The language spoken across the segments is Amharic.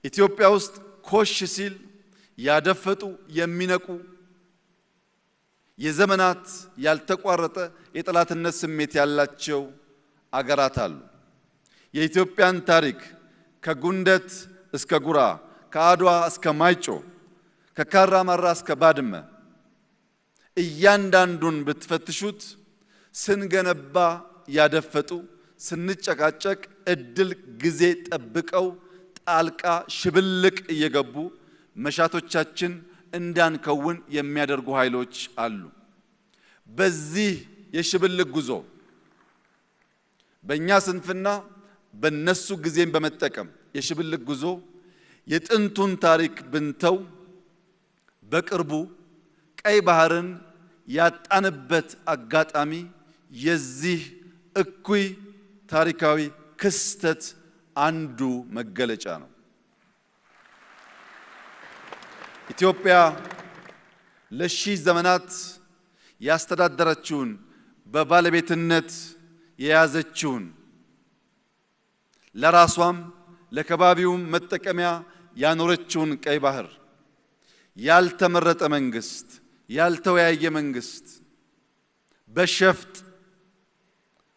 ኢትዮጵያ ውስጥ ኮሽ ሲል ያደፈጡ የሚነቁ የዘመናት ያልተቋረጠ የጠላትነት ስሜት ያላቸው አገራት አሉ። የኢትዮጵያን ታሪክ ከጉንደት እስከ ጉራ፣ ከአድዋ እስከ ማይጮ፣ ከካራማራ እስከ ባድመ እያንዳንዱን ብትፈትሹት ስንገነባ ያደፈጡ፣ ስንጨቃጨቅ እድል ጊዜ ጠብቀው ጣልቃ ሽብልቅ እየገቡ መሻቶቻችን እንዳንከውን የሚያደርጉ ኃይሎች አሉ። በዚህ የሽብልቅ ጉዞ በእኛ ስንፍና በነሱ ጊዜን በመጠቀም የሽብልቅ ጉዞ የጥንቱን ታሪክ ብንተው በቅርቡ ቀይ ባህርን ያጣንበት አጋጣሚ የዚህ እኩይ ታሪካዊ ክስተት አንዱ መገለጫ ነው። ኢትዮጵያ ለሺህ ዘመናት ያስተዳደረችውን በባለቤትነት የያዘችውን ለራሷም ለከባቢውም መጠቀሚያ ያኖረችውን ቀይ ባህር ያልተመረጠ መንግስት፣ ያልተወያየ መንግስት በሸፍጥ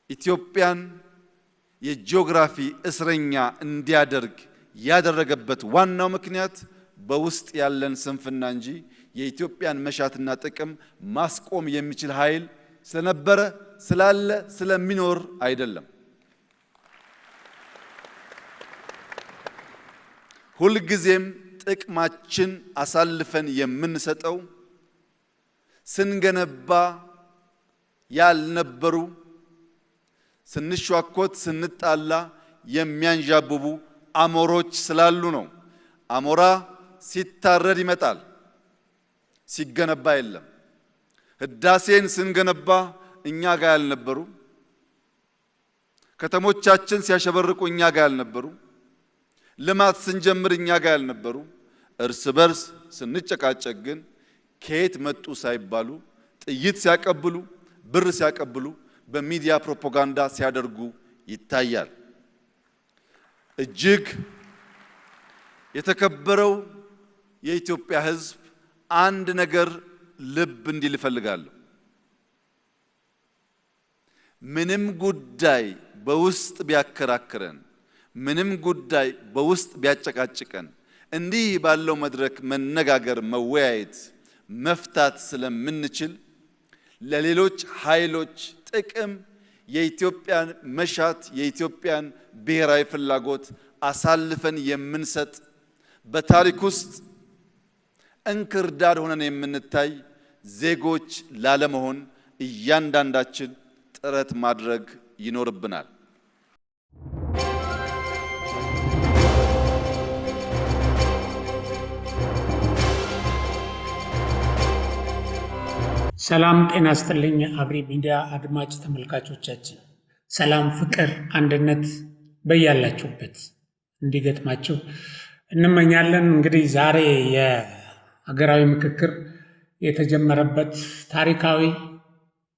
ኢትዮጵያን የጂኦግራፊ እስረኛ እንዲያደርግ ያደረገበት ዋናው ምክንያት በውስጥ ያለን ስንፍና እንጂ የኢትዮጵያን መሻትና ጥቅም ማስቆም የሚችል ኃይል ስለነበረ ስላለ ስለሚኖር አይደለም። ሁልጊዜም ጥቅማችን አሳልፈን የምንሰጠው ስንገነባ ያልነበሩ ስንሿኮት ስንጣላ የሚያንዣብቡ አሞሮች ስላሉ ነው። አሞራ ሲታረድ ይመጣል፣ ሲገነባ የለም። ህዳሴን ስንገነባ እኛ ጋር ያልነበሩ፣ ከተሞቻችን ሲያሸበርቁ እኛ ጋር ያልነበሩ፣ ልማት ስንጀምር እኛ ጋር ያልነበሩ፣ እርስ በርስ ስንጨቃጨቅ ግን ከየት መጡ ሳይባሉ ጥይት ሲያቀብሉ፣ ብር ሲያቀብሉ፣ በሚዲያ ፕሮፓጋንዳ ሲያደርጉ ይታያል። እጅግ የተከበረው የኢትዮጵያ ሕዝብ አንድ ነገር ልብ እንዲል እፈልጋለሁ። ምንም ጉዳይ በውስጥ ቢያከራክረን፣ ምንም ጉዳይ በውስጥ ቢያጨቃጭቀን እንዲህ ባለው መድረክ መነጋገር፣ መወያየት፣ መፍታት ስለምንችል ለሌሎች ኃይሎች ጥቅም የኢትዮጵያን መሻት የኢትዮጵያን ብሔራዊ ፍላጎት አሳልፈን የምንሰጥ በታሪክ ውስጥ እንክርዳድ ሆነን የምንታይ ዜጎች ላለመሆን እያንዳንዳችን ጥረት ማድረግ ይኖርብናል። ሰላም ጤና ይስጥልኝ። አብሪ ሚዲያ አድማጭ ተመልካቾቻችን ሰላም፣ ፍቅር፣ አንድነት በያላችሁበት እንዲገጥማችሁ እንመኛለን። እንግዲህ ዛሬ የሀገራዊ ምክክር የተጀመረበት ታሪካዊ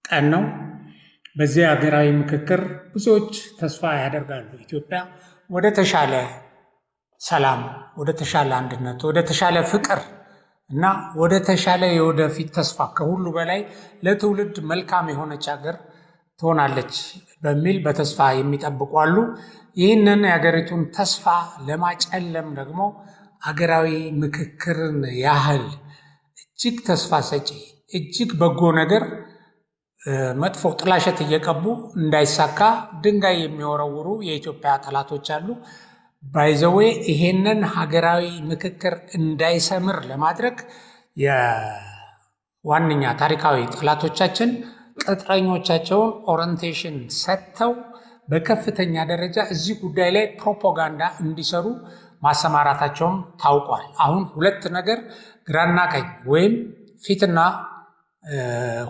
ቀን ነው። በዚህ ሀገራዊ ምክክር ብዙዎች ተስፋ ያደርጋሉ። ኢትዮጵያ ወደ ተሻለ ሰላም፣ ወደ ተሻለ አንድነት፣ ወደ ተሻለ ፍቅር እና ወደ ተሻለ የወደፊት ተስፋ ከሁሉ በላይ ለትውልድ መልካም የሆነች ሀገር ትሆናለች በሚል በተስፋ የሚጠብቁ አሉ። ይህንን የሀገሪቱን ተስፋ ለማጨለም ደግሞ ሀገራዊ ምክክርን ያህል እጅግ ተስፋ ሰጪ፣ እጅግ በጎ ነገር መጥፎ ጥላሸት እየቀቡ እንዳይሳካ ድንጋይ የሚወረውሩ የኢትዮጵያ ጠላቶች አሉ። ባይዘዌ ይሄንን ሀገራዊ ምክክር እንዳይሰምር ለማድረግ የዋነኛ ታሪካዊ ጠላቶቻችን ቅጥረኞቻቸውን ኦሪንቴሽን ሰጥተው በከፍተኛ ደረጃ እዚህ ጉዳይ ላይ ፕሮፓጋንዳ እንዲሰሩ ማሰማራታቸውም ታውቋል። አሁን ሁለት ነገር ግራና ቀኝ ወይም ፊትና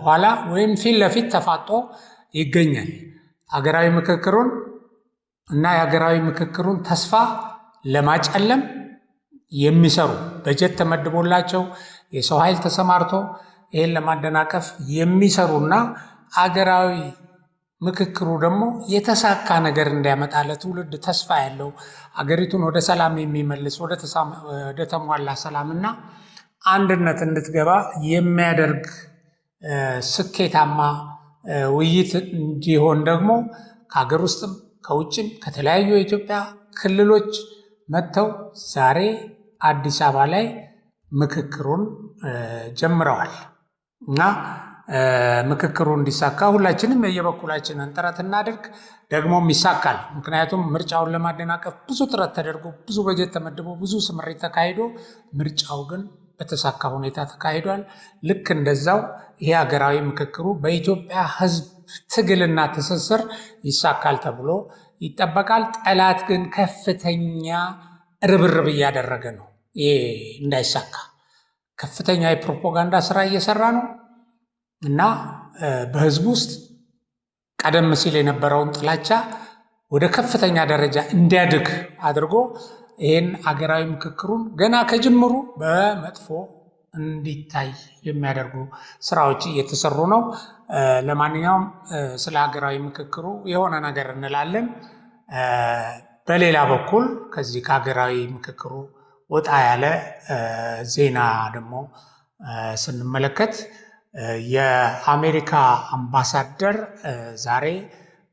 ኋላ ወይም ፊት ለፊት ተፋጦ ይገኛል። ሀገራዊ ምክክሩን እና የሀገራዊ ምክክሩን ተስፋ ለማጨለም የሚሰሩ በጀት ተመድቦላቸው የሰው ኃይል ተሰማርቶ ይህን ለማደናቀፍ የሚሰሩና ሀገራዊ ምክክሩ ደግሞ የተሳካ ነገር እንዲያመጣ ለትውልድ ተስፋ ያለው አገሪቱን ወደ ሰላም የሚመልስ ወደ ተሟላ ሰላምና አንድነት እንድትገባ የሚያደርግ ስኬታማ ውይይት እንዲሆን ደግሞ ከሀገር ውስጥም ከውጭም ከተለያዩ የኢትዮጵያ ክልሎች መጥተው ዛሬ አዲስ አበባ ላይ ምክክሩን ጀምረዋል እና ምክክሩ እንዲሳካ ሁላችንም የየበኩላችንን ጥረት እናድርግ። ደግሞም ይሳካል። ምክንያቱም ምርጫውን ለማደናቀፍ ብዙ ጥረት ተደርጎ ብዙ በጀት ተመድቦ ብዙ ስምሪት ተካሂዶ ምርጫው ግን በተሳካ ሁኔታ ተካሂዷል። ልክ እንደዛው ይሄ ሀገራዊ ምክክሩ በኢትዮጵያ ሕዝብ ትግልና ትስስር ይሳካል ተብሎ ይጠበቃል። ጠላት ግን ከፍተኛ ርብርብ እያደረገ ነው። ይሄ እንዳይሳካ ከፍተኛ የፕሮፓጋንዳ ስራ እየሰራ ነው እና በህዝብ ውስጥ ቀደም ሲል የነበረውን ጥላቻ ወደ ከፍተኛ ደረጃ እንዲያድግ አድርጎ ይህን አገራዊ ምክክሩን ገና ከጅምሩ በመጥፎ እንዲታይ የሚያደርጉ ስራዎች እየተሰሩ ነው። ለማንኛውም ስለ ሀገራዊ ምክክሩ የሆነ ነገር እንላለን። በሌላ በኩል ከዚህ ከሀገራዊ ምክክሩ ወጣ ያለ ዜና ደግሞ ስንመለከት የአሜሪካ አምባሳደር ዛሬ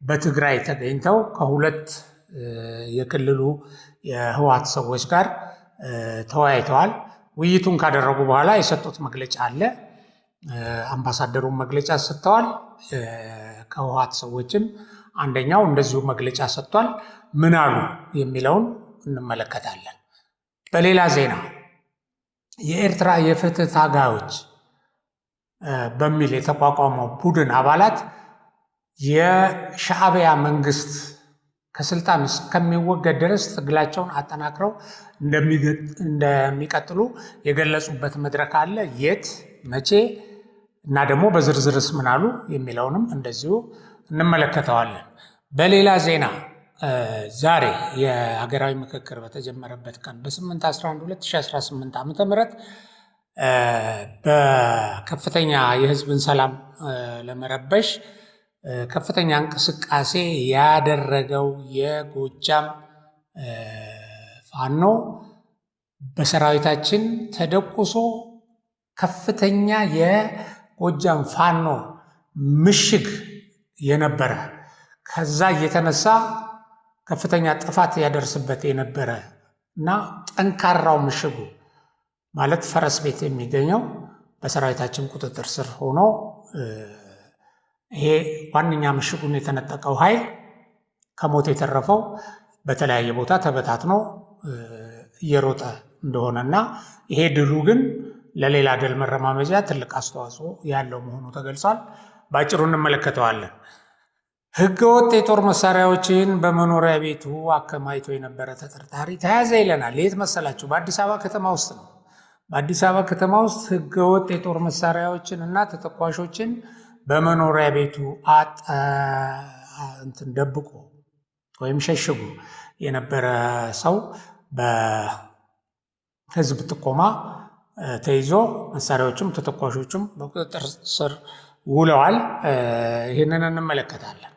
በትግራይ ተገኝተው ከሁለት የክልሉ የህወሓት ሰዎች ጋር ተወያይተዋል። ውይይቱን ካደረጉ በኋላ የሰጡት መግለጫ አለ። አምባሳደሩን መግለጫ ሰጥተዋል። ከህወሓት ሰዎችም አንደኛው እንደዚሁ መግለጫ ሰጥቷል። ምን አሉ የሚለውን እንመለከታለን። በሌላ ዜና የኤርትራ የፍትህ ታጋዮች በሚል የተቋቋመው ቡድን አባላት የሻዕቢያ መንግስት ከስልጣን እስከሚወገድ ድረስ ትግላቸውን አጠናክረው እንደሚቀጥሉ የገለጹበት መድረክ አለ። የት፣ መቼ እና ደግሞ በዝርዝርስ ምን አሉ የሚለውንም እንደዚሁ እንመለከተዋለን። በሌላ ዜና ዛሬ የሀገራዊ ምክክር በተጀመረበት ቀን በ8/11/2018 ዓ.ም በከፍተኛ የህዝብን ሰላም ለመረበሽ ከፍተኛ እንቅስቃሴ ያደረገው የጎጃም ፋኖ በሰራዊታችን ተደቁሶ ከፍተኛ የጎጃም ፋኖ ምሽግ የነበረ ከዛ እየተነሳ ከፍተኛ ጥፋት ያደርስበት የነበረ እና ጠንካራው ምሽጉ ማለት ፈረስ ቤት የሚገኘው በሰራዊታችን ቁጥጥር ስር ሆኖ ይሄ ዋነኛ ምሽጉን የተነጠቀው ኃይል ከሞት የተረፈው በተለያየ ቦታ ተበታትኖ እየሮጠ እንደሆነና ይሄ ድሉ ግን ለሌላ ድል መረማመጃ ትልቅ አስተዋጽኦ ያለው መሆኑ ተገልጿል። በአጭሩ እንመለከተዋለን። ህገወጥ የጦር መሳሪያዎችን በመኖሪያ ቤቱ አከማይቶ የነበረ ተጠርጣሪ ተያዘ ይለናል። የት መሰላችሁ? በአዲስ አበባ ከተማ ውስጥ ነው። በአዲስ አበባ ከተማ ውስጥ ህገወጥ የጦር መሳሪያዎችን እና ተተኳሾችን በመኖሪያ ቤቱ ደብቆ ወይም ሸሽጎ የነበረ ሰው በህዝብ ጥቆማ ተይዞ መሳሪያዎችም ተተኳሾችም በቁጥጥር ስር ውለዋል። ይህንን እንመለከታለን።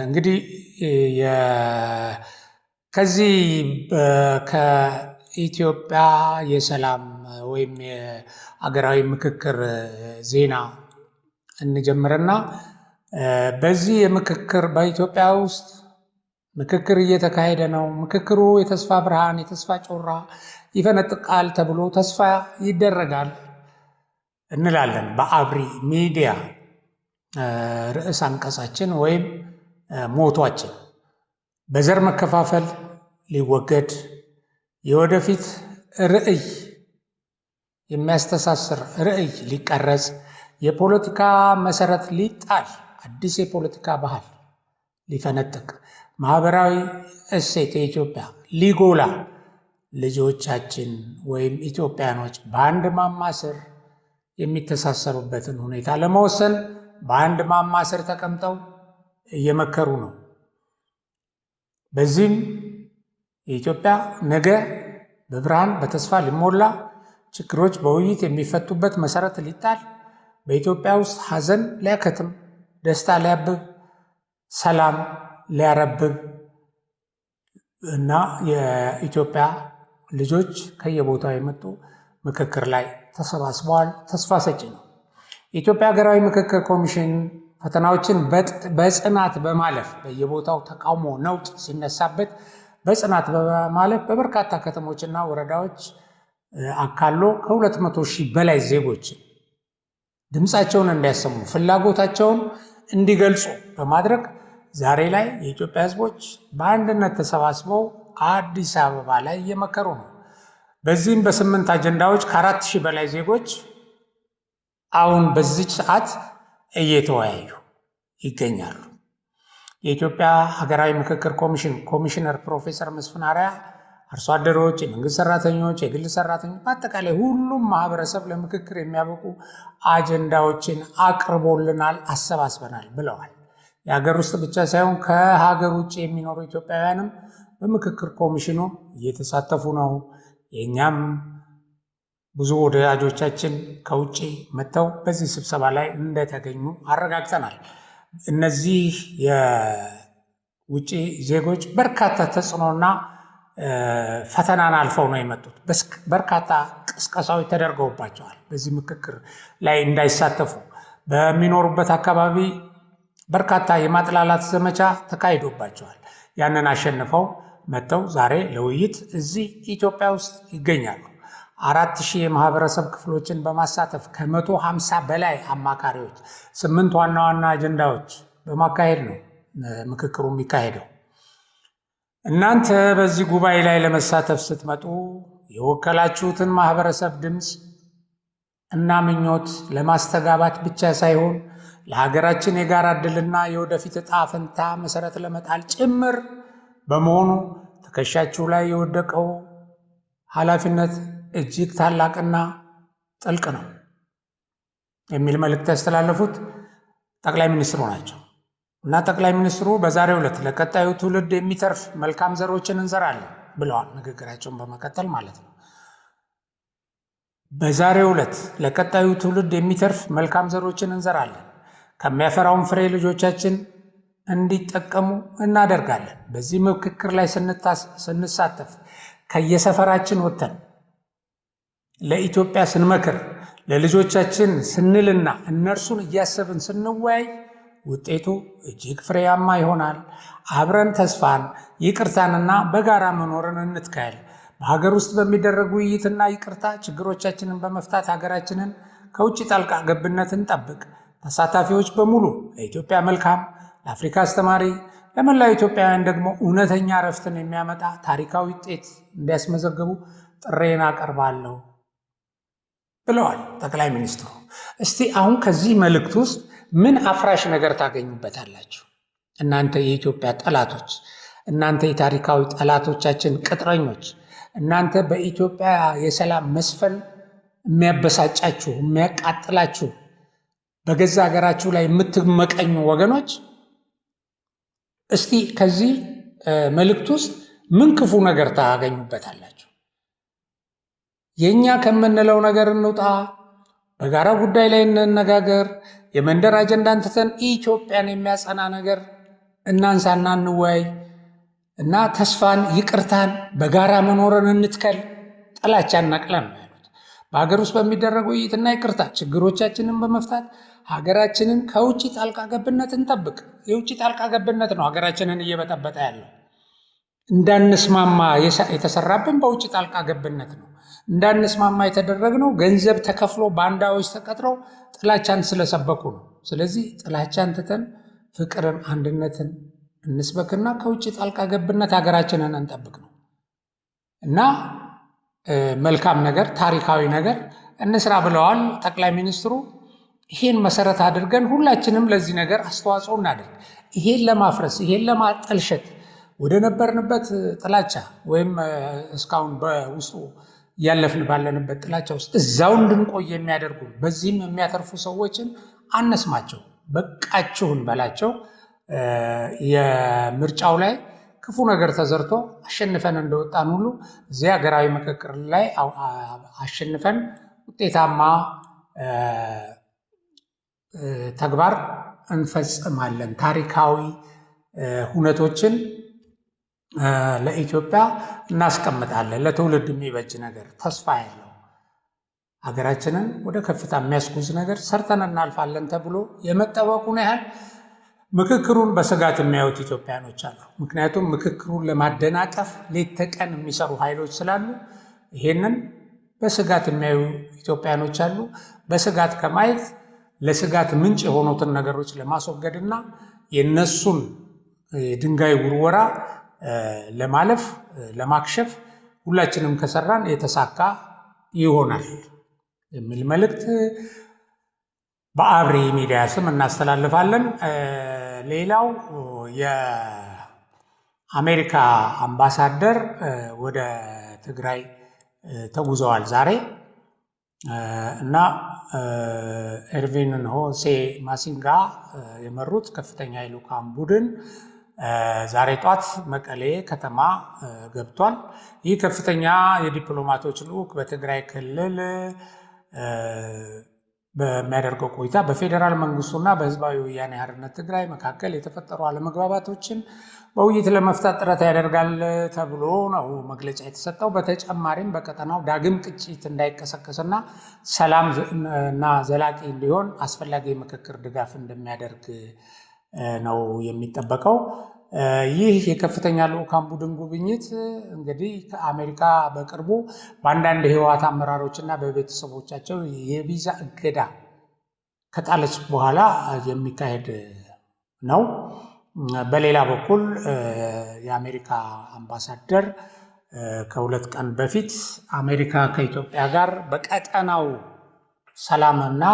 እንግዲህ ከዚህ ከኢትዮጵያ የሰላም ወይም የሀገራዊ ምክክር ዜና እንጀምርና በዚህ የምክክር በኢትዮጵያ ውስጥ ምክክር እየተካሄደ ነው። ምክክሩ የተስፋ ብርሃን የተስፋ ጮራ ይፈነጥቃል ተብሎ ተስፋ ይደረጋል እንላለን። በአብሪ ሚዲያ ርዕስ አንቀጻችን ወይም ሞቷችን በዘር መከፋፈል ሊወገድ የወደፊት ርዕይ የሚያስተሳስር ርዕይ ሊቀረጽ የፖለቲካ መሰረት ሊጣል አዲስ የፖለቲካ ባህል ሊፈነጥቅ ማህበራዊ እሴት የኢትዮጵያ ሊጎላ ልጆቻችን ወይም ኢትዮጵያኖች በአንድ ማማ ስር የሚተሳሰሩበትን ሁኔታ ለመወሰን በአንድ ማማ ስር ተቀምጠው እየመከሩ ነው። በዚህም የኢትዮጵያ ነገ በብርሃን በተስፋ ሊሞላ ችግሮች በውይይት የሚፈቱበት መሰረት ሊጣል በኢትዮጵያ ውስጥ ሐዘን ሊያከትም ደስታ ሊያብብ፣ ሰላም ሊያረብብ እና የኢትዮጵያ ልጆች ከየቦታው የመጡ ምክክር ላይ ተሰባስበዋል። ተስፋ ሰጪ ነው። የኢትዮጵያ ሀገራዊ ምክክር ኮሚሽን ፈተናዎችን በጽናት በማለፍ በየቦታው ተቃውሞ ነውጥ ሲነሳበት በጽናት በማለፍ በበርካታ ከተሞችና ወረዳዎች አካሎ ከ200 ሺህ በላይ ዜጎች ድምፃቸውን እንዲያሰሙ ፍላጎታቸውን እንዲገልጹ በማድረግ ዛሬ ላይ የኢትዮጵያ ሕዝቦች በአንድነት ተሰባስበው አዲስ አበባ ላይ እየመከሩ ነው። በዚህም በ8 አጀንዳዎች ከ4000 በላይ ዜጎች አሁን በዚች ሰዓት እየተወያዩ ይገኛሉ። የኢትዮጵያ ሀገራዊ ምክክር ኮሚሽን ኮሚሽነር ፕሮፌሰር መስፍን አርአያ አርሶ አደሮች፣ የመንግስት ሰራተኞች፣ የግል ሰራተኞች በአጠቃላይ ሁሉም ማህበረሰብ ለምክክር የሚያበቁ አጀንዳዎችን አቅርቦልናል፣ አሰባስበናል ብለዋል። የሀገር ውስጥ ብቻ ሳይሆን ከሀገር ውጭ የሚኖሩ ኢትዮጵያውያንም በምክክር ኮሚሽኑ እየተሳተፉ ነው። የእኛም ብዙ ወዳጆቻችን ከውጭ መጥተው በዚህ ስብሰባ ላይ እንደተገኙ አረጋግጠናል። እነዚህ የውጭ ዜጎች በርካታ ተጽዕኖና ፈተናን አልፈው ነው የመጡት። በርካታ ቅስቀሳዎች ተደርገውባቸዋል። በዚህ ምክክር ላይ እንዳይሳተፉ በሚኖሩበት አካባቢ በርካታ የማጥላላት ዘመቻ ተካሂዶባቸዋል። ያንን አሸንፈው መጥተው ዛሬ ለውይይት እዚህ ኢትዮጵያ ውስጥ ይገኛሉ። 4000 የማህበረሰብ ክፍሎችን በማሳተፍ ከ150 በላይ አማካሪዎች 8 ዋና ዋና አጀንዳዎች በማካሄድ ነው ምክክሩ የሚካሄደው። እናንተ በዚህ ጉባኤ ላይ ለመሳተፍ ስትመጡ የወከላችሁትን ማህበረሰብ ድምፅ እና ምኞት ለማስተጋባት ብቻ ሳይሆን ለሀገራችን የጋራ ዕድልና የወደፊት ዕጣ ፈንታ መሰረት ለመጣል ጭምር በመሆኑ ትከሻችሁ ላይ የወደቀው ኃላፊነት እጅግ ታላቅና ጥልቅ ነው የሚል መልእክት ያስተላለፉት ጠቅላይ ሚኒስትሩ ናቸው። እና ጠቅላይ ሚኒስትሩ በዛሬው ዕለት ለቀጣዩ ትውልድ የሚተርፍ መልካም ዘሮችን እንዘራለን ብለዋል። ንግግራቸውን በመቀጠል ማለት ነው። በዛሬው ዕለት ለቀጣዩ ትውልድ የሚተርፍ መልካም ዘሮችን እንዘራለን፣ ከሚያፈራውን ፍሬ ልጆቻችን እንዲጠቀሙ እናደርጋለን። በዚህ ምክክር ላይ ስንሳተፍ ከየሰፈራችን ወጥተን ለኢትዮጵያ ስንመክር ለልጆቻችን ስንልና እነርሱን እያሰብን ስንወያይ ውጤቱ እጅግ ፍሬያማ ይሆናል። አብረን ተስፋን፣ ይቅርታንና በጋራ መኖርን እንትካል። በሀገር ውስጥ በሚደረግ ውይይትና ይቅርታ ችግሮቻችንን በመፍታት ሀገራችንን ከውጭ ጣልቃ ገብነት እንጠብቅ። ተሳታፊዎች በሙሉ ለኢትዮጵያ መልካም፣ ለአፍሪካ አስተማሪ፣ ለመላው ኢትዮጵያውያን ደግሞ እውነተኛ እረፍትን የሚያመጣ ታሪካዊ ውጤት እንዲያስመዘግቡ ጥሬን አቀርባለሁ ብለዋል ጠቅላይ ሚኒስትሩ። እስቲ አሁን ከዚህ መልእክት ውስጥ ምን አፍራሽ ነገር ታገኙበታላችሁ? እናንተ የኢትዮጵያ ጠላቶች፣ እናንተ የታሪካዊ ጠላቶቻችን ቅጥረኞች፣ እናንተ በኢትዮጵያ የሰላም መስፈን የሚያበሳጫችሁ የሚያቃጥላችሁ በገዛ ሀገራችሁ ላይ የምትመቀኙ ወገኖች እስቲ ከዚህ መልእክት ውስጥ ምን ክፉ ነገር ታገኙበታላችሁ? የኛ ከምንለው ነገር እንውጣ፣ በጋራ ጉዳይ ላይ እንነጋገር፣ የመንደር አጀንዳን ትተን ኢትዮጵያን የሚያጸና ነገር እናንሳና እንወያይ እና ተስፋን፣ ይቅርታን፣ በጋራ መኖርን እንትከል፣ ጥላቻን ነቅለን ነው ያሉት። በሀገር ውስጥ በሚደረግ ውይይትና ይቅርታ ችግሮቻችንን በመፍታት ሀገራችንን ከውጭ ጣልቃ ገብነት እንጠብቅ። የውጭ ጣልቃ ገብነት ነው ሀገራችንን እየበጠበጠ ያለው። እንዳንስማማ የተሰራብን በውጭ ጣልቃ ገብነት ነው። እንዳንስማማ የተደረግነው ገንዘብ ተከፍሎ ባንዳዎች ተቀጥረው ጥላቻን ስለሰበኩ ነው። ስለዚህ ጥላቻን ትተን ፍቅርን፣ አንድነትን እንስበክና ከውጭ ጣልቃ ገብነት ሀገራችንን እንጠብቅ ነው እና መልካም ነገር፣ ታሪካዊ ነገር እንስራ ብለዋል ጠቅላይ ሚኒስትሩ። ይሄን መሰረት አድርገን ሁላችንም ለዚህ ነገር አስተዋጽኦ እናደርግ። ይሄን ለማፍረስ፣ ይሄን ለማጠልሸት፣ ወደ ነበርንበት ጥላቻ ወይም እስካሁን በውስጡ ያለፍን ባለንበት ጥላቻ ውስጥ እዛው እንድንቆይ የሚያደርጉ በዚህም የሚያተርፉ ሰዎችን አነስማቸው፣ በቃችሁን በላቸው። የምርጫው ላይ ክፉ ነገር ተዘርቶ አሸንፈን እንደወጣን ሁሉ እዚህ ሀገራዊ ምክክር ላይ አሸንፈን ውጤታማ ተግባር እንፈጽማለን። ታሪካዊ ሁነቶችን ለኢትዮጵያ እናስቀምጣለን። ለትውልድ የሚበጅ ነገር፣ ተስፋ ያለው ሀገራችንን ወደ ከፍታ የሚያስጉዝ ነገር ሰርተን እናልፋለን ተብሎ የመጠበቁን ያህል ምክክሩን በስጋት የሚያዩት ኢትዮጵያኖች አሉ። ምክንያቱም ምክክሩን ለማደናቀፍ ሌት ተቀን የሚሰሩ ኃይሎች ስላሉ ይሄንን በስጋት የሚያዩ ኢትዮጵያኖች አሉ። በስጋት ከማየት ለስጋት ምንጭ የሆኑትን ነገሮች ለማስወገድና የነሱን የድንጋይ ውርወራ ለማለፍ ለማክሸፍ ሁላችንም ከሰራን የተሳካ ይሆናል የሚል መልእክት በአብሪ ሚዲያ ስም እናስተላልፋለን። ሌላው የአሜሪካ አምባሳደር ወደ ትግራይ ተጉዘዋል ዛሬ እና ኤርቪን ሆሴ ማሲንጋ የመሩት ከፍተኛ የልዑካን ቡድን ዛሬ ጧት መቀሌ ከተማ ገብቷል። ይህ ከፍተኛ የዲፕሎማቶች ልዑክ በትግራይ ክልል በሚያደርገው ቆይታ በፌዴራል መንግስቱና በህዝባዊ ወያኔ ሓርነት ትግራይ መካከል የተፈጠሩ አለመግባባቶችን በውይይት ለመፍታት ጥረት ያደርጋል ተብሎ ነው መግለጫ የተሰጠው። በተጨማሪም በቀጠናው ዳግም ግጭት እንዳይቀሰቀስና ሰላም እና ዘላቂ እንዲሆን አስፈላጊ የምክክር ድጋፍ እንደሚያደርግ ነው የሚጠበቀው። ይህ የከፍተኛ ልዑካን ቡድን ጉብኝት እንግዲህ ከአሜሪካ በቅርቡ በአንዳንድ የህወሓት አመራሮችና በቤተሰቦቻቸው የቪዛ እገዳ ከጣለች በኋላ የሚካሄድ ነው። በሌላ በኩል የአሜሪካ አምባሳደር ከሁለት ቀን በፊት አሜሪካ ከኢትዮጵያ ጋር በቀጠናው ሰላምና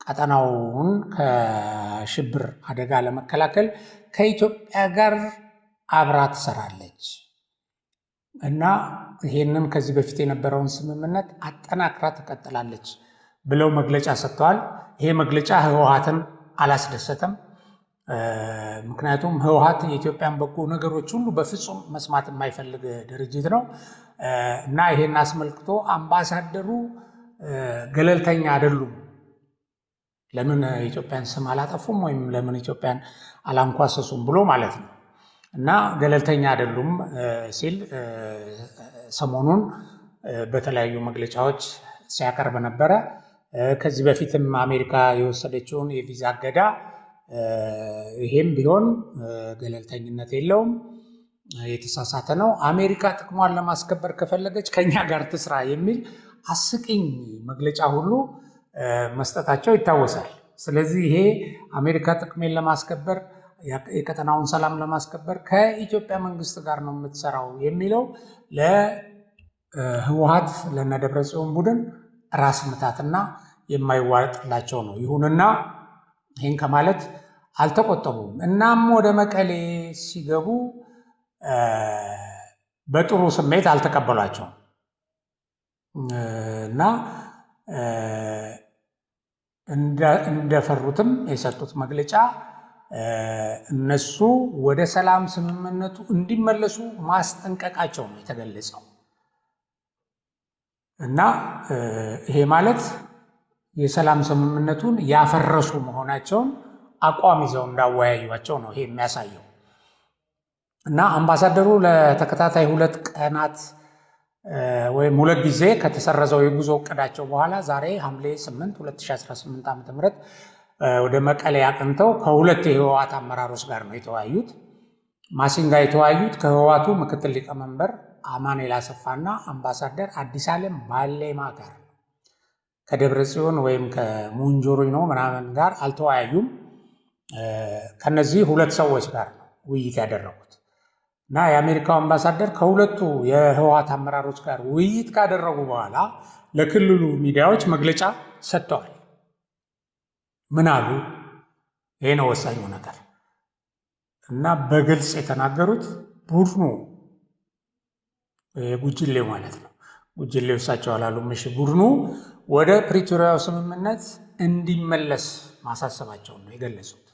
ቀጠናውን ከሽብር አደጋ ለመከላከል ከኢትዮጵያ ጋር አብራ ትሰራለች እና ይሄንን ከዚህ በፊት የነበረውን ስምምነት አጠናክራ ትቀጥላለች ብለው መግለጫ ሰጥተዋል። ይሄ መግለጫ ህወሓትን አላስደሰተም። ምክንያቱም ህወሓት የኢትዮጵያን በጎ ነገሮች ሁሉ በፍጹም መስማት የማይፈልግ ድርጅት ነው እና ይሄን አስመልክቶ አምባሳደሩ ገለልተኛ አይደሉም፣ ለምን ኢትዮጵያን ስም አላጠፉም ወይም ለምን ኢትዮጵያን አላንኳሰሱም ብሎ ማለት ነው እና ገለልተኛ አይደሉም ሲል ሰሞኑን በተለያዩ መግለጫዎች ሲያቀርብ ነበረ። ከዚህ በፊትም አሜሪካ የወሰደችውን የቪዛ እገዳ ይሄም ቢሆን ገለልተኝነት የለውም፣ የተሳሳተ ነው። አሜሪካ ጥቅሟን ለማስከበር ከፈለገች ከኛ ጋር ትስራ የሚል አስቂኝ መግለጫ ሁሉ መስጠታቸው ይታወሳል። ስለዚህ ይሄ አሜሪካ ጥቅሜን ለማስከበር የቀጠናውን ሰላም ለማስከበር ከኢትዮጵያ መንግስት ጋር ነው የምትሰራው የሚለው ለህወሓት ለነደብረጽዮን ቡድን ራስ ምታትና የማይዋጥላቸው ነው። ይሁንና ይህን ከማለት አልተቆጠቡም። እናም ወደ መቀሌ ሲገቡ በጥሩ ስሜት አልተቀበሏቸውም እና እንደፈሩትም የሰጡት መግለጫ እነሱ ወደ ሰላም ስምምነቱ እንዲመለሱ ማስጠንቀቃቸው ነው የተገለጸው እና ይሄ ማለት የሰላም ስምምነቱን ያፈረሱ መሆናቸውን አቋም ይዘው እንዳወያዩቸው ነው ይሄ የሚያሳየው እና አምባሳደሩ ለተከታታይ 2 ቀናት ወይም 2 ጊዜ ከተሰረዘው የጉዞ እቅዳቸው በኋላ ዛሬ ሐምሌ 8 2018 ዓ.ም ወደ መቀሌ አቅንተው ከ2 የህወሓት አመራሮች ጋር ነው የተወያዩት። ማሲንጋ የተወያዩት ከህወሓቱ ምክትል ሊቀመንበር አማኑኤል አሰፋና አምባሳደር አዲስ ዓለም ባሌማ ጋር ነው። ከደብረ ጽዮን ወይም ከሙንጆሪኖ ምናምን ጋር አልተወያዩም። ከነዚህ 2 ሰዎች ጋር ነው ውይይት ያደረጉት እና የአሜሪካው አምባሳደር ከ2ቱ የህወሓት አመራሮች ጋር ውይይት ካደረጉ በኋላ ለክልሉ ሚዲያዎች መግለጫ ሰጥተዋል። ምን አሉ? ይሄ ነው ወሳኙ ነገር እና በግልጽ የተናገሩት ቡድኑ ጉጅሌው ማለት ነው። ጉጅሌው እሳቸው አላሉም። እሺ ቡድኑ ወደ ፕሪቶሪያው ስምምነት እንዲመለስ ማሳሰባቸውን ነው የገለጹት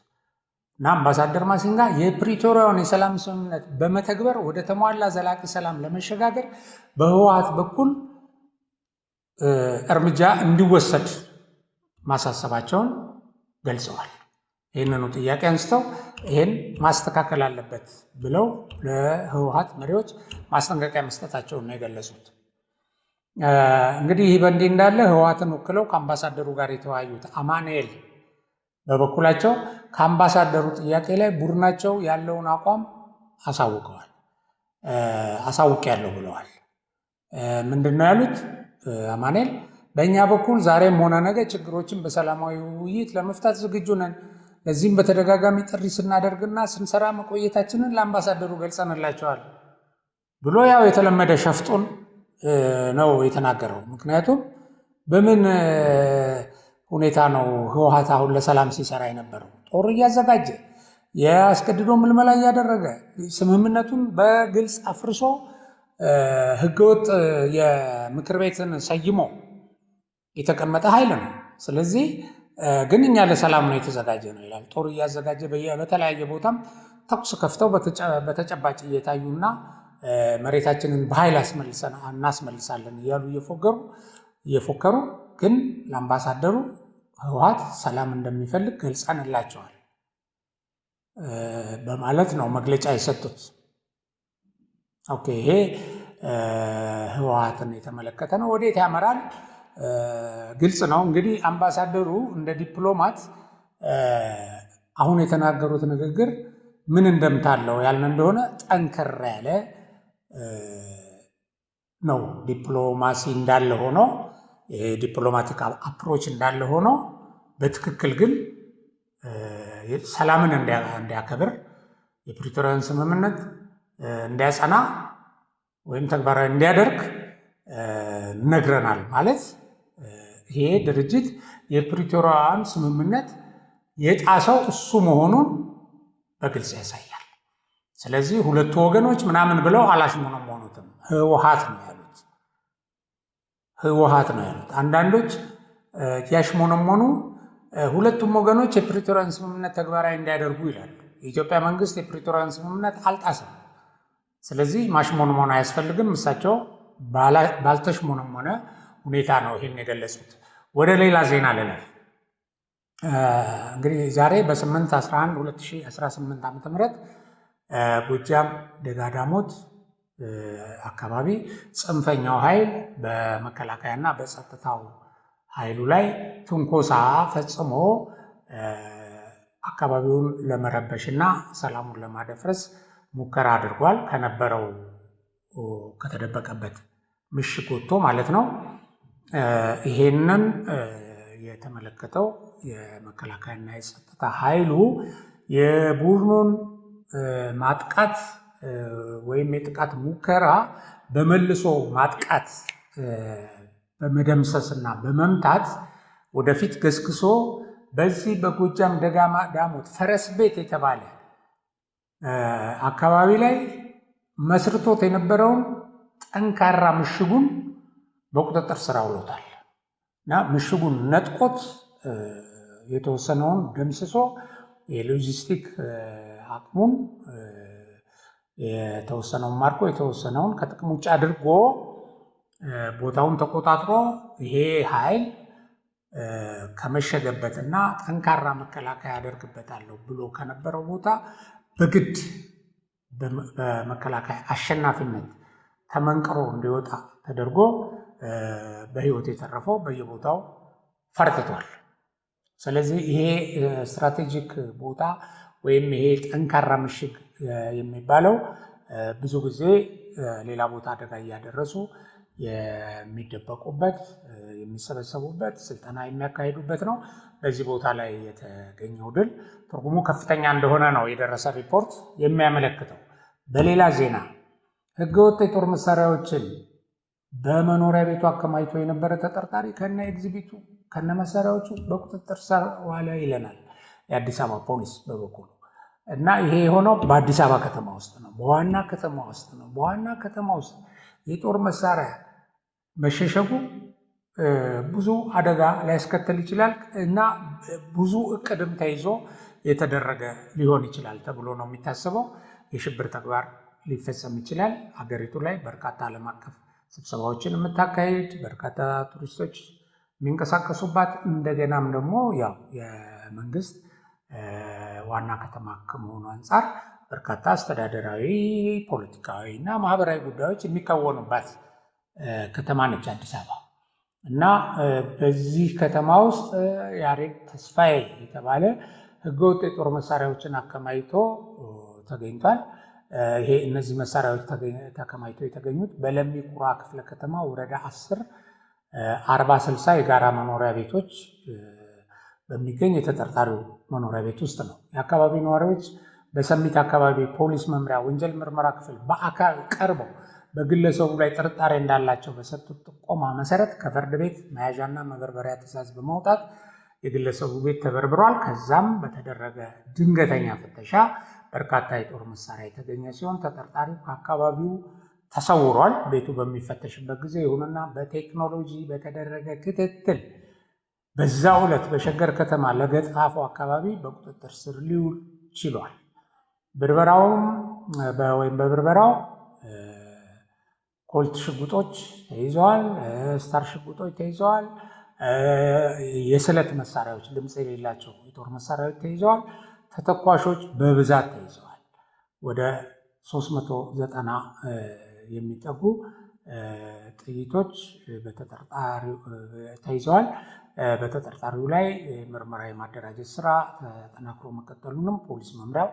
እና አምባሳደር ማሲንጋ የፕሪቶሪያውን የሰላም ስምምነት በመተግበር ወደ ተሟላ ዘላቂ ሰላም ለመሸጋገር በህወሓት በኩል እርምጃ እንዲወሰድ ማሳሰባቸውን ገልጸዋል። ይህንኑ ጥያቄ አንስተው ይህን ማስተካከል አለበት ብለው ለህወሓት መሪዎች ማስጠንቀቂያ መስጠታቸውን ነው የገለጹት። እንግዲህ ይህ በእንዲህ እንዳለ ህወሓትን ወክለው ከአምባሳደሩ ጋር የተወያዩት አማኑኤል በበኩላቸው ከአምባሳደሩ ጥያቄ ላይ ቡድናቸው ያለውን አቋም አሳውቄያለሁ ብለዋል። ምንድን ነው ያሉት? አማኑኤል በእኛ በኩል ዛሬም ሆነ ነገ ችግሮችን በሰላማዊ ውይይት ለመፍታት ዝግጁ ነን። ለዚህም በተደጋጋሚ ጥሪ ስናደርግና ስንሰራ መቆየታችንን ለአምባሳደሩ ገልጸንላቸዋል ብሎ ያው የተለመደ ሸፍጡን ነው የተናገረው። ምክንያቱም በምን ሁኔታ ነው ህወሓት አሁን ለሰላም ሲሰራ የነበረው? ጦር እያዘጋጀ የአስገድዶ ምልመላ እያደረገ ስምምነቱን በግልጽ አፍርሶ ህገወጥ የምክር ቤትን ሰይሞ የተቀመጠ ኃይል ነው። ስለዚህ ግን እኛ ለሰላም ነው የተዘጋጀ ነው ይላል። ጦር እያዘጋጀ በተለያየ ቦታም ተኩስ ከፍተው በተጨባጭ እየታዩና መሬታችንን በኃይል እናስመልሳለን እያሉ እየፎከሩ ግን ለአምባሳደሩ ህወሓት ሰላም እንደሚፈልግ ገልጸንላቸዋል በማለት ነው መግለጫ የሰጡት። ኦኬ፣ ይሄ ህወሓትን የተመለከተ ነው። ወዴት ያመራል? ግልጽ ነው። እንግዲህ አምባሳደሩ እንደ ዲፕሎማት አሁን የተናገሩት ንግግር ምን እንደምታለው ያልን እንደሆነ ጠንከር ያለ ነው። ዲፕሎማሲ እንዳለ ሆኖ ዲፕሎማቲክ አፕሮች እንዳለ ሆኖ በትክክል ግን ሰላምን እንዲያከብር የፕሪቶሪያን ስምምነት እንዲያጸና ወይም ተግባራዊ እንዲያደርግ ነግረናል ማለት ይሄ ድርጅት የፕሪቶሪያን ስምምነት የጣሰው እሱ መሆኑን በግልጽ ያሳያል። ስለዚህ ሁለቱ ወገኖች ምናምን ብለው አላሽሞነሞኑትም። ህወሓት ነው ያሉት። አንዳንዶች ያሽሞነሞኑ ሁለቱም ወገኖች የፕሪቶሪያን ስምምነት ተግባራዊ እንዲያደርጉ ይላሉ። የኢትዮጵያ መንግስት የፕሪቶሪያን ስምምነት አልጣሰም። ስለዚህ ማሽሞንሞን አያስፈልግም። እሳቸው ባልተሽሞነሞነ ሁኔታ ነው ይህን የገለጹት። ወደ ሌላ ዜና ልለፍ። እንግዲህ ዛሬ በ8/11/2018 ዓ.ም ጎጃም ደጋዳሞት አካባቢ ጽንፈኛው ኃይል በመከላከያና በጸጥታው ኃይሉ ላይ ትንኮሳ ፈጽሞ አካባቢውን ለመረበሽና ሰላሙን ለማደፍረስ ሙከራ አድርጓል። ከተደበቀበት ምሽግ ወጥቶ ማለት ነው። ይሄንን የተመለከተው የመከላከያና የጸጥታ ኃይሉ የቡድኑን ማጥቃት ወይም የጥቃት ሙከራ በመልሶ ማጥቃት በመደምሰስና በመምታት ወደፊት ገስግሶ በዚህ በጎጃም ደጋዳሞት ፈረስ ቤት የተባለ አካባቢ ላይ መስርቶት የነበረውን ጠንካራ ምሽጉን በቁጥጥር ስር አውሎታል እና ምሽጉን ነጥቆት የተወሰነውን ደምስሶ የሎጂስቲክ አቅሙን የተወሰነውን ማርኮ የተወሰነውን ከጥቅም ውጭ አድርጎ ቦታውን ተቆጣጥሮ ይሄ ኃይል ከመሸገበትና ጠንካራ መከላከያ ያደርግበታለሁ ብሎ ከነበረው ቦታ በግድ በመከላከያ አሸናፊነት ተመንቅሮ እንዲወጣ ተደርጎ በህይወት የተረፈው በየቦታው ፈርጥቷል። ስለዚህ ይሄ ስትራቴጂክ ቦታ ወይም ይሄ ጠንካራ ምሽግ የሚባለው ብዙ ጊዜ ሌላ ቦታ አደጋ እያደረሱ የሚደበቁበት፣ የሚሰበሰቡበት፣ ስልጠና የሚያካሂዱበት ነው። በዚህ ቦታ ላይ የተገኘው ድል ትርጉሙ ከፍተኛ እንደሆነ ነው የደረሰ ሪፖርት የሚያመለክተው። በሌላ ዜና ህገወጥ የጦር መሳሪያዎችን በመኖሪያ ቤቱ አከማችቶ የነበረ ተጠርጣሪ ከነ ኤግዚቢቱ ከነ መሳሪያዎቹ በቁጥጥር ስር ዋለ ይለናል የአዲስ አበባ ፖሊስ በበኩሉ። እና ይሄ የሆነው በአዲስ አበባ ከተማ ውስጥ ነው። በዋና ከተማ ውስጥ የጦር መሳሪያ መሸሸጉ ብዙ አደጋ ሊያስከትል ይችላል እና ብዙ እቅድም ተይዞ የተደረገ ሊሆን ይችላል ተብሎ ነው የሚታሰበው። የሽብር ተግባር ሊፈጸም ይችላል። ሀገሪቱ ላይ በርካታ ዓለም አቀፍ ስብሰባዎችን የምታካሄድ፣ በርካታ ቱሪስቶች የሚንቀሳቀሱባት፣ እንደገናም ደግሞ ያው መንግስት ዋና ከተማ ከመሆኑ አንጻር በርካታ አስተዳደራዊ፣ ፖለቲካዊ እና ማህበራዊ ጉዳዮች የሚከወኑባት ከተማ ነች አዲስ አበባ እና በዚህ ከተማ ውስጥ ያሬድ ተስፋዬ የተባለ ህገወጥ የጦር መሳሪያዎችን አከማይቶ ተገኝቷል። እነዚህ መሳሪያዎች ተከማይቶ የተገኙት በለሚ ኩራ ክፍለ ከተማ ወረዳ 10 40/60 የጋራ መኖሪያ ቤቶች በሚገኝ የተጠርጣሪው መኖሪያ ቤት ውስጥ ነው። የአካባቢ ነዋሪዎች በሰሚት አካባቢ ፖሊስ መምሪያ ወንጀል ምርመራ ክፍል በአካል ቀርበው በግለሰቡ ላይ ጥርጣሬ እንዳላቸው በሰጡት ጥቆማ መሰረት ከፍርድ ቤት መያዣና መበርበሪያ ትዕዛዝ በማውጣት የግለሰቡ ቤት ተበርብሯል። ከዛም በተደረገ ድንገተኛ ፍተሻ በርካታ የጦር መሳሪያ የተገኘ ሲሆን ተጠርጣሪው ከአካባቢው ተሰውሯል። ቤቱ በሚፈተሽበት ጊዜ ይሁንና በቴክኖሎጂ በተደረገ ክትትል በዛው ዕለት በሸገር ከተማ ለገጣፎ አካባቢ በቁጥጥር ስር ሊውል ችሏል። በብርበራው ኮልት ሽጉጦች ተይዘዋል፣ ስታር ሽጉጦች ተይዘዋል፣ የስለት መሳሪያዎች ድምፅ የሌላቸው የጦር መሳሪያዎች ተይዘዋል፣ ተተኳሾች በብዛት ተይዘዋል። ወደ 390 የሚጠጉ ጥይቶች ተይዘዋል። በተጠርጣሪው ላይ ምርመራ የማደራጀት ስራ ተጠናክሮ መቀጠሉንም ፖሊስ መምሪያው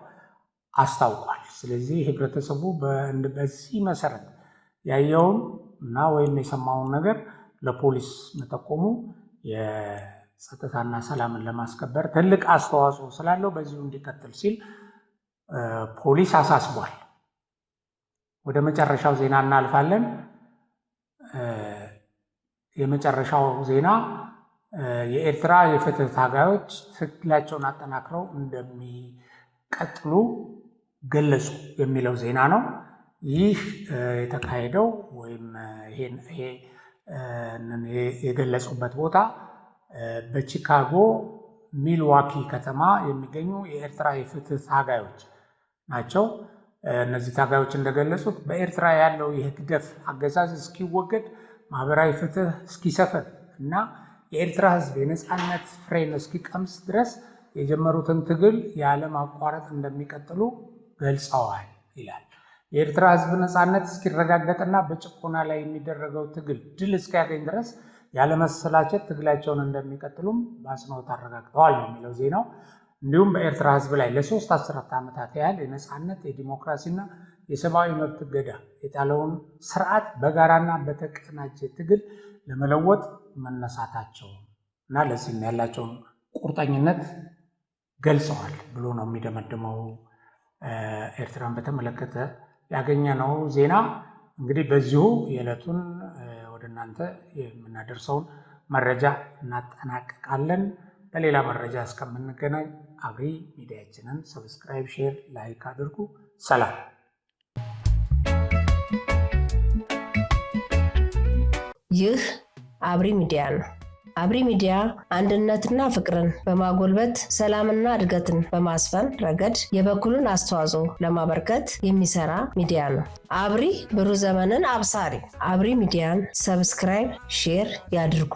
አስታውቋል። ስለዚህ ህብረተሰቡ በዚህ መሰረት ያየውን እና ወይም የሰማውን ነገር ለፖሊስ መጠቆሙ የጸጥታና ሰላምን ለማስከበር ትልቅ አስተዋጽኦ ስላለው በዚሁ እንዲቀጥል ሲል ፖሊስ አሳስቧል። ወደ መጨረሻው ዜና እናልፋለን። የመጨረሻው ዜና የኤርትራ የፍትህ ታጋዮች ትግላቸውን አጠናክረው እንደሚቀጥሉ ገለጹ የሚለው ዜና ነው። ይህ የተካሄደው ወይም የገለጹበት ቦታ በቺካጎ ሚልዋኪ ከተማ የሚገኙ የኤርትራ የፍትህ ታጋዮች ናቸው። እነዚህ ታጋዮች እንደገለጹት በኤርትራ ያለው የህግደፍ አገዛዝ እስኪወገድ ማህበራዊ ፍትህ እስኪሰፍን እና የኤርትራ ህዝብ የነፃነት ፍሬን እስኪቀምስ ድረስ የጀመሩትን ትግል ያለማቋረጥ እንደሚቀጥሉ ገልጸዋል ይላል። የኤርትራ ህዝብ ነፃነት እስኪረጋገጥና በጭቆና ላይ የሚደረገው ትግል ድል እስኪያገኝ ድረስ ያለመሰላቸት ትግላቸውን እንደሚቀጥሉም በአጽንኦት አረጋግጠዋል ነው የሚለው ዜናው። እንዲሁም በኤርትራ ህዝብ ላይ ለ3 አስርተ ዓመታት ያህል የነፃነት የዲሞክራሲና የሰብአዊ መብት እገዳ የጣለውን ስርዓት በጋራና በተቀናጀ ትግል ለመለወጥ መነሳታቸው እና ለዚህም ያላቸውን ቁርጠኝነት ገልጸዋል ብሎ ነው የሚደመድመው። ኤርትራን በተመለከተ ያገኘነው ዜና እንግዲህ በዚሁ የዕለቱን ወደ እናንተ የምናደርሰውን መረጃ እናጠናቅቃለን። በሌላ መረጃ እስከምንገናኝ አብሪ ሚዲያችንን ሰብስክራይብ፣ ሼር፣ ላይክ አድርጉ። ሰላም። ይህ አብሪ ሚዲያ ነው። አብሪ ሚዲያ አንድነትና ፍቅርን በማጎልበት ሰላምና እድገትን በማስፈን ረገድ የበኩሉን አስተዋጽኦ ለማበርከት የሚሰራ ሚዲያ ነው። አብሪ ብሩህ ዘመንን አብሳሪ። አብሪ ሚዲያን ሰብስክራይብ፣ ሼር ያድርጉ።